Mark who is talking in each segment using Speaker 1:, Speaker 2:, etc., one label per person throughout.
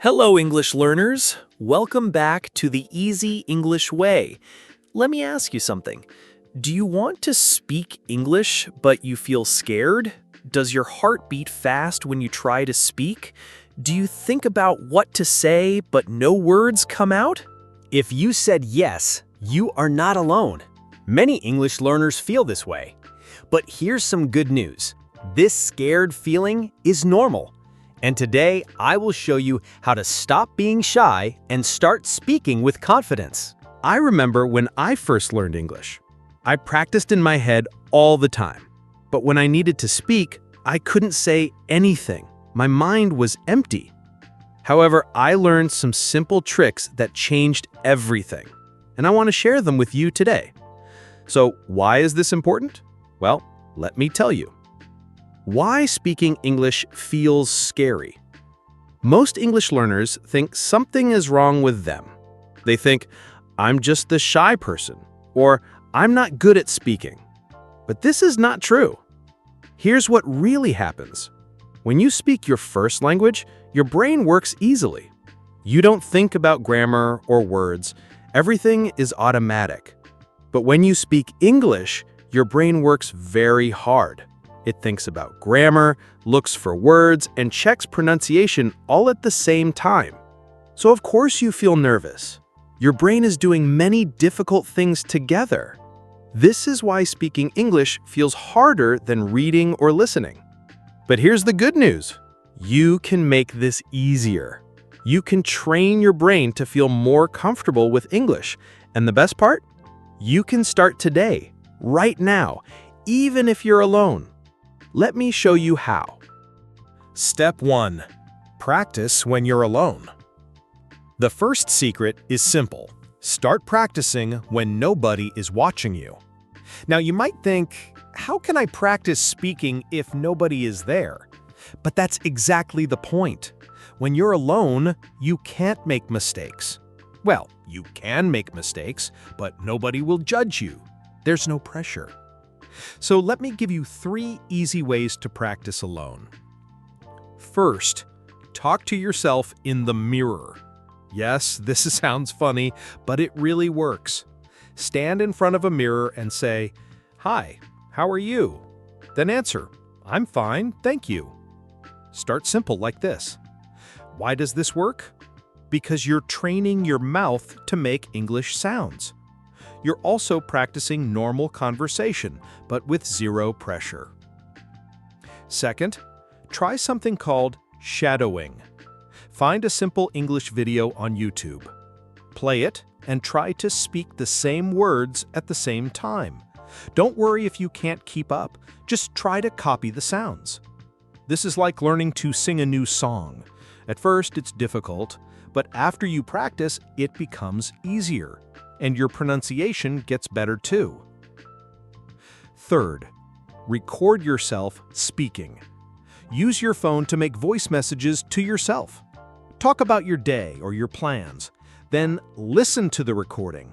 Speaker 1: Hello, English learners. Welcome back to the Easy English Way. Let me ask you something. Do you want to speak English, but you feel scared? Does your heart beat fast when you try to speak? Do you think about what to say, but no words come out?
Speaker 2: If you said yes, you are not alone. Many English learners feel this way. But here's some good news. This scared feeling is normal. And today, I will show you how to stop being shy and start speaking with confidence.
Speaker 3: I remember when I first learned English. I practiced in my head all the time. But when I needed to speak, I couldn't say anything. My mind was empty. However, I learned some simple tricks that changed everything. And I want to share them with you today. So, why is this important? Well, let me tell you. Why speaking English feels scary. Most English learners think something is wrong with them. They think, I'm just the shy person, or I'm not good at speaking. But this is not true. Here's what really happens. When you speak your first language, your brain works easily. You don't think about grammar or words. Everything is automatic. But when you speak English, your brain works very hard. It thinks about grammar, looks for words, and checks pronunciation all at the same time. So of course you feel nervous. Your brain is doing many difficult things together. This is why speaking English feels harder than reading or listening. But here's the good news. You can make this easier. You can train your brain to feel more comfortable with English. And the best part? You can start today, right now, even if you're alone. Let me show you how.
Speaker 4: Step 1. Practice when you're alone. The first secret is simple. Start practicing when nobody is watching you. Now you might think, how can I practice speaking if nobody is there? But that's exactly the point. When you're alone, you can't make mistakes. Well, you can make mistakes, but nobody will judge you. There's no pressure. So let me give you 3 easy ways to practice alone. First, talk to yourself in the mirror. Yes, this sounds funny, but it really works. Stand in front of a mirror and say, "Hi, how are you?" Then answer, "I'm fine, thank you." Start simple like this. Why does this work? Because you're training your mouth to make English sounds. You're also practicing normal conversation, but with zero pressure. Second, try something called shadowing. Find a simple English video on YouTube. Play it and try to speak the same words at the same time. Don't worry if you can't keep up. Just try to copy the sounds. This is like learning to sing a new song. At first, it's difficult, but after you practice, it becomes easier. And your pronunciation gets better too. Third, record yourself speaking. Use your phone to make voice messages to yourself. Talk about your day or your plans. Then listen to the recording.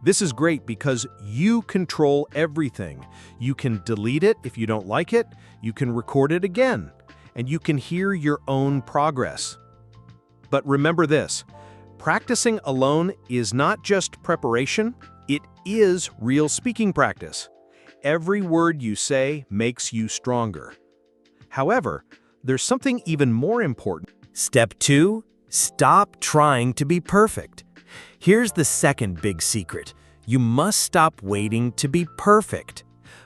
Speaker 4: This is great because you control everything. You can delete it if you don't like it, you can record it again, and you can hear your own progress. But remember this. Practicing alone is not just preparation, it is real speaking practice. Every word you say makes you stronger. However, there's something even more important.
Speaker 2: Step 2. Stop trying to be perfect. Here's the second big secret. You must stop waiting to be perfect.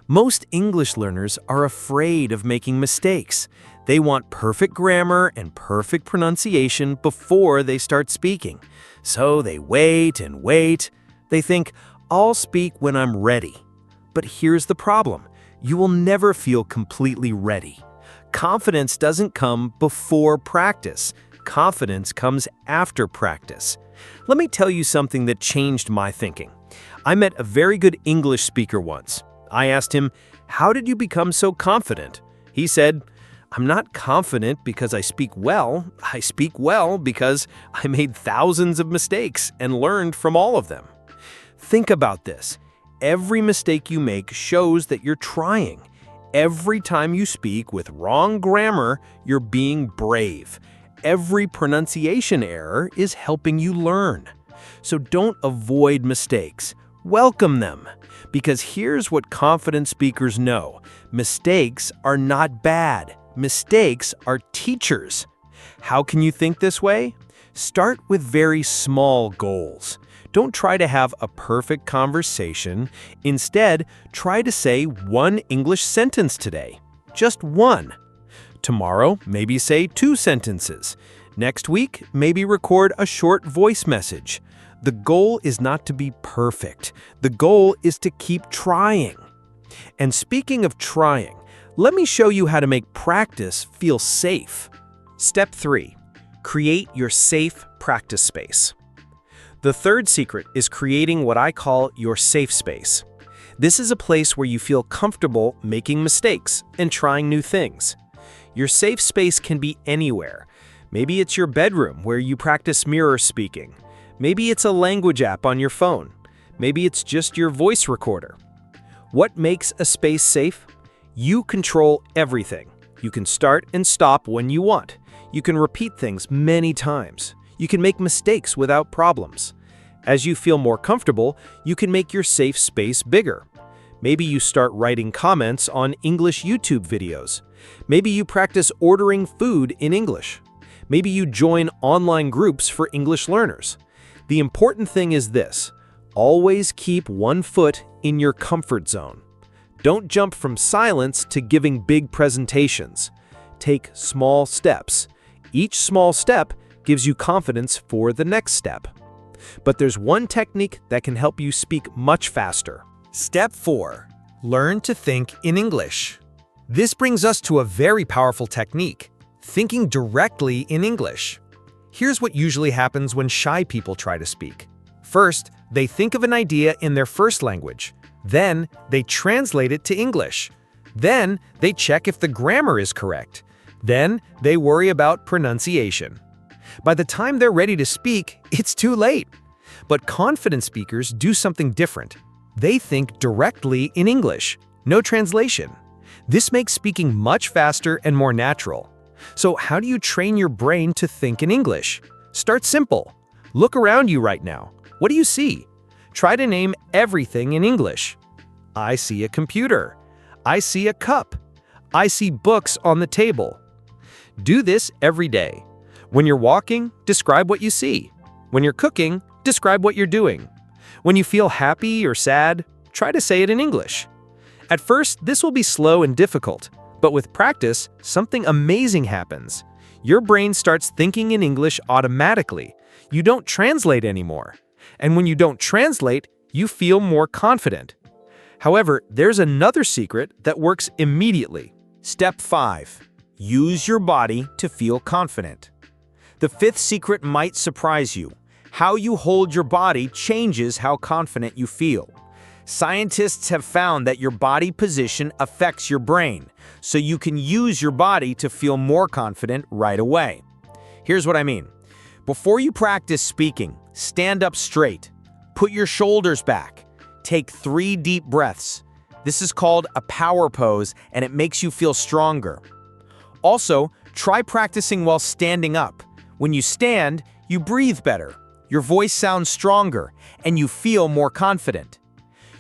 Speaker 2: Most English learners are afraid of making mistakes. They want perfect grammar and perfect pronunciation before they start speaking. So they wait and wait. They think, I'll speak when I'm ready. But here's the problem. You will never feel completely ready. Confidence doesn't come before practice. Confidence comes after practice. Let me tell you something that changed my thinking. I met a very good English speaker once. I asked him, "How did you become so confident?" He said, "I'm not confident because I speak well. I speak well because I made thousands of mistakes and learned from all of them." Think about this. Every mistake you make shows that you're trying. Every time you speak with wrong grammar, you're being brave. every pronunciation error is helping you learn. So don't avoid mistakes. Welcome them. Because here's what confident speakers know. Mistakes are not bad. Mistakes are teachers. How can you think this way? Start with very small goals. Don't try to have a perfect conversation. Instead, try to say one English sentence today. Just one. Tomorrow, maybe say 2 sentences. Next week, maybe record a short voice message. The goal is not to be perfect. The goal is to keep trying. And speaking of trying, let me show you how to make practice feel safe.
Speaker 1: Step 3. Create your safe practice space. The third secret is creating what I call your safe space. This is a place where you feel comfortable making mistakes and trying new things. Your safe space can be anywhere. Maybe it's your bedroom where you practice mirror speaking. Maybe it's a language app on your phone. Maybe it's just your voice recorder. What makes a space safe? You control everything. You can start and stop when you want. You can repeat things many times. You can make mistakes without problems. As you feel more comfortable, you can make your safe space bigger. Maybe you start writing comments on English YouTube videos. Maybe you practice ordering food in English. Maybe you join online groups for English learners. The important thing is this: always keep one foot in your comfort zone. Don't jump from silence to giving big presentations. Take small steps. Each small step gives you confidence for the next step. But there's one technique that can help you speak much faster.
Speaker 3: Step 4. Learn to think in English. This brings us to a very powerful technique: thinking directly in English. Here's what usually happens when shy people try to speak. First, they think of an idea in their first language. Then, they translate it to English. Then, they check if the grammar is correct. Then, they worry about pronunciation. By the time they're ready to speak, it's too late. But confident speakers do something different. They think directly in English, no translation. This makes speaking much faster and more natural. So how do you train your brain to think in English? Start simple. Look around you right now. What do you see? Try to name everything in English. I see a computer. I see a cup. I see books on the table. Do this every day. When you're walking, describe what you see. When you're cooking, describe what you're doing. When you feel happy or sad, try to say it in English. At first, this will be slow and difficult, but with practice, something amazing happens. Your brain starts thinking in English automatically. You don't translate anymore. And when you don't translate, you feel more confident. However, there's another secret that works immediately.
Speaker 1: Step 5. Use your body to feel confident. The fifth secret might surprise you. How you hold your body changes how confident you feel. Scientists have found that your body position affects your brain, so you can use your body to feel more confident right away. Here's what I mean. Before you practice speaking, stand up straight. Put your shoulders back. Take 3 deep breaths. This is called a power pose, and it makes you feel stronger. Also, try practicing while standing up. When you stand, you breathe better. Your voice sounds stronger, and you feel more confident.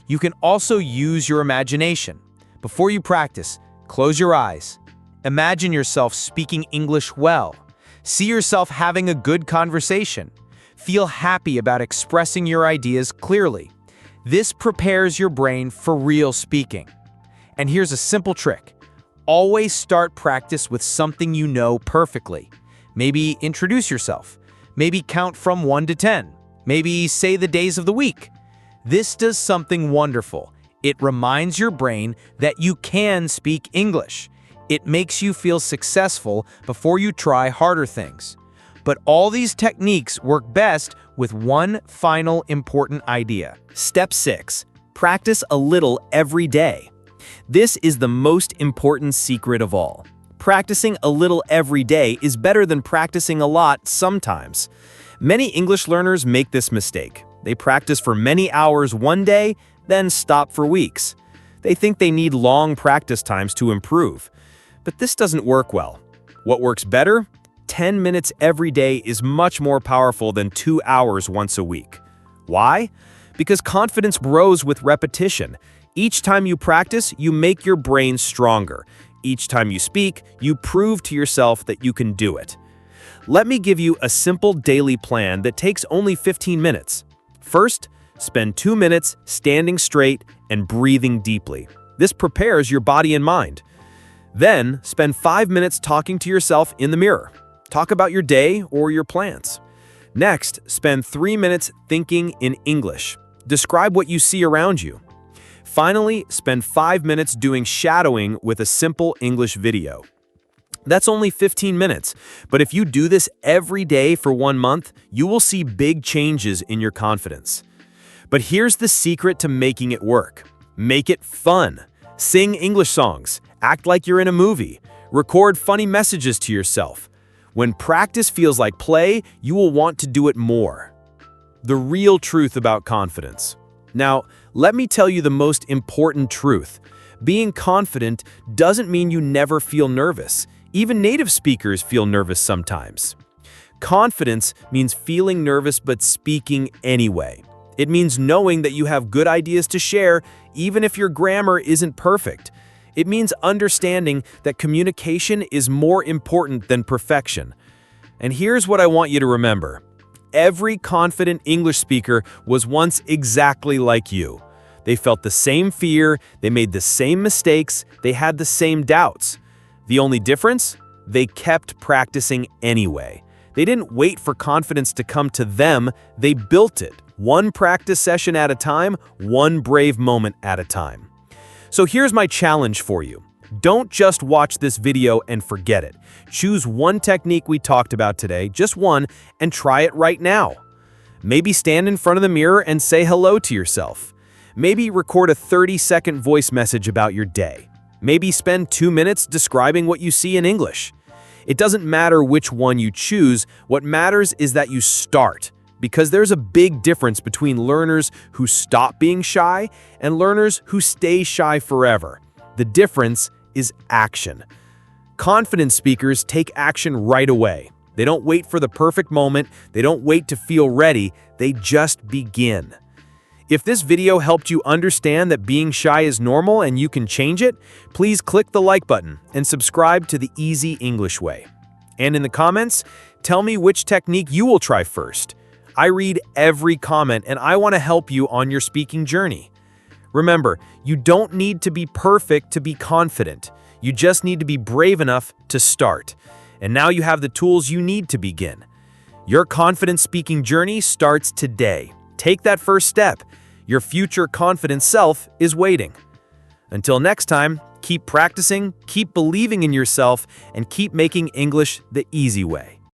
Speaker 1: You can also use your imagination. Before you practice, close your eyes. Imagine yourself speaking English well. See yourself having a good conversation. Feel happy about expressing your ideas clearly. This prepares your brain for real speaking. And here's a simple trick. Always start practice with something you know perfectly. Maybe introduce yourself. Maybe count from 1 to 10. Maybe say the days of the week. This does something wonderful. It reminds your brain that you can speak English. It makes you feel successful before you try harder things. But all these techniques work best with one final important idea. Step 6. Practice a little every day. This is the most important secret of all. Practicing a little every day is better than practicing a lot sometimes. Many English learners make this mistake. They practice for many hours one day, then stop for weeks. They think they need long practice times to improve. But this doesn't work well. What works better? 10 minutes every day is much more powerful than 2 hours once a week. Why? Because confidence grows with repetition. Each time you practice, you make your brain stronger. Each time you speak, you prove to yourself that you can do it. Let me give you a simple daily plan that takes only 15 minutes. First, spend 2 minutes standing straight and breathing deeply. This prepares your body and mind. Then, spend 5 minutes talking to yourself in the mirror. Talk about your day or your plans. Next, spend 3 minutes thinking in English. Describe what you see around you. Finally, spend 5 minutes doing shadowing with a simple English video. That's only 15 minutes, but if you do this every day for 1 month, you will see big changes in your confidence. But here's the secret to making it work. Make it fun. Sing English songs. Act like you're in a movie. Record funny messages to yourself. When practice feels like play, you will want to do it more. The real truth about confidence. Now, let me tell you the most important truth. Being confident doesn't mean you never feel nervous. Even native speakers feel nervous sometimes. Confidence means feeling nervous but speaking anyway. It means knowing that you have good ideas to share, even if your grammar isn't perfect. It means understanding that communication is more important than perfection. And here's what I want you to remember. Every confident English speaker was once exactly like you. They felt the same fear, they made the same mistakes, they had the same doubts. The only difference? They kept practicing anyway. They didn't wait for confidence to come to them, they built it. One practice session at a time, one brave moment at a time. So here's my challenge for you. Don't just watch this video and forget it. Choose one technique we talked about today, just one, and try it right now. Maybe stand in front of the mirror and say hello to yourself. Maybe record a 30-second voice message about your day. Maybe spend 2 minutes describing what you see in English. It doesn't matter which one you choose, what matters is that you start. Because there's a big difference between learners who stop being shy and learners who stay shy forever. The difference is action. Confident speakers take action right away. They don't wait for the perfect moment, they don't wait to feel ready, they just begin. If this video helped you understand that being shy is normal and you can change it, please click the like button and subscribe to the Easy English Way. And in the comments, tell me which technique you will try first. I read every comment and I want to help you on your speaking journey. Remember, you don't need to be perfect to be confident. You just need to be brave enough to start. And now you have the tools you need to begin. Your confident speaking journey starts today. Take that first step. Your future confident self is waiting. Until next time, keep practicing, keep believing in yourself, and keep making English the easy way.